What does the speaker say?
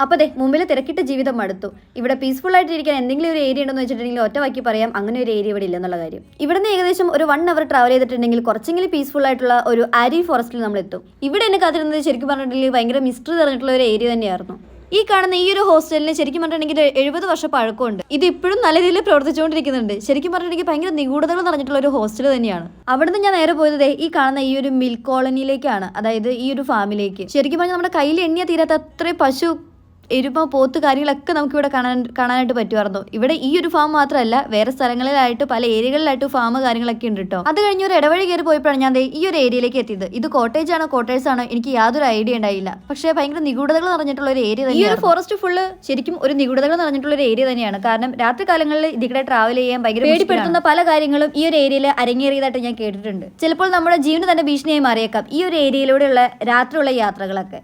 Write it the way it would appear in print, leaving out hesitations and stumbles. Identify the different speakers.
Speaker 1: അപ്പോൾ അതെ മുമ്പിൽ തിരക്കിട്ട ജീവിതം മടുത്തു. ഇവിടെ പീസ്ഫുൾ ആയിട്ട് ഇരിക്കാൻ എന്തെങ്കിലും ഒരു ഏരിയ ഉണ്ടെന്ന് വെച്ചിട്ടുണ്ടെങ്കിൽ ഒറ്റ വാക്കി പറയാം, അങ്ങനെ ഒരു ഏരിയ ഇവിടെ ഇല്ലെന്നുള്ള കാര്യം. ഇവിടുന്ന് ഏകദേശം ഒരു 1 അവർ ട്രാവൽ ചെയ്തിട്ടുണ്ടെങ്കിൽ കുറച്ചെങ്കിലും പീസ്ഫുൾ ആയിട്ടുള്ള ഒരു ആരി ഫോറസ്റ്റിൽ നമ്മൾ എത്തും. ഇവിടെ എന്നെ കാത്തിരുന്നത് ശരിക്കും പറഞ്ഞിട്ടുണ്ടെങ്കിൽ ഭയങ്കര മിസ്റ്ററി നിറഞ്ഞിട്ടുള്ള ഒരു ഏരിയ തന്നെയായിരുന്നു. ഈ കാണുന്ന ഈ ഒരു ഹോസ്റ്റലിന് ശരിക്കും പറഞ്ഞിട്ടുണ്ടെങ്കിൽ 70 വർഷം പഴക്കമുണ്ട്. ഇത് ഇപ്പോഴും നല്ല രീതിയിൽ പ്രവർത്തിച്ചുകൊണ്ടിരിക്കുന്നുണ്ട്. ശരിക്കും പറഞ്ഞിട്ടുണ്ടെങ്കിൽ ഭയങ്കര നിഗൂഢതകൾ നിറഞ്ഞിട്ടുള്ള ഒരു ഹോസ്റ്റൽ തന്നെയാണ്. അവിടുന്ന് ഞാൻ നേരെ പോയത് ഈ കാണുന്ന ഈ ഒരു മിൽക്ക് കോളനിയിലേക്കാണ്, അതായത് ഈ ഒരു ഫാമിലേക്ക്. ശരിക്കും പറഞ്ഞാൽ നമ്മുടെ കയ്യിൽ എണ്ണിയ തീരാത്ത അത്രയും പശു, എരുമ, പോത്ത് കാര്യങ്ങളൊക്കെ നമുക്കിവിടെ കാണാനായിട്ട് പറ്റുമായിരുന്നു. ഇവിടെ ഈ ഒരു ഫാം മാത്രമല്ല, വേറെ സ്ഥലങ്ങളിലായിട്ട് പല ഏരിയകളിലായിട്ട് ഫാം കാര്യങ്ങളൊക്കെ ഉണ്ട് കേട്ടോ. അത് കഴിഞ്ഞ് ഒരു ഇടവഴി കയറി പോയപ്പോഴാണ് ഞാൻ ഈ ഒരു ഏരിയയിലേക്ക് എത്തിയത്. ഇത് കോട്ടേജ് ആണോ ക്വാർട്ടേഴ്സ് ആണോ എനിക്ക് യാതൊരു ഐഡിയ ഉണ്ടായില്ല. പക്ഷേ ഭയങ്കര നിഗൂഢതകൾ നിറഞ്ഞിട്ടുള്ള ഒരു ഏരിയ തന്നെയാണ്. ഈ ഒരു ഫോറസ്റ്റ് ഫുള്ള് ശരിക്കും ഒരു നിഗൂഢതകൾ നിറഞ്ഞിട്ടുള്ള ഒരു ഏരിയ തന്നെയാണ്. കാരണം രാത്രി കാലങ്ങളിൽ ഇതിവിടെ ട്രാവൽ ചെയ്യാൻ ഭയങ്കര പേടിപ്പെടുത്തുന്ന പല കാര്യങ്ങളും ഈ ഒരു ഏരിയയിൽ അരങ്ങേറിയതായിട്ട് ഞാൻ കേട്ടിട്ടുണ്ട്. ചിലപ്പോൾ നമ്മുടെ ജീവന് തന്നെ ഭീഷണിയായി മാറിയേക്കാം ഈ ഒരു ഏരിയയിലൂടെയുള്ള രാത്രിയുള്ള യാത്രകളൊക്കെ.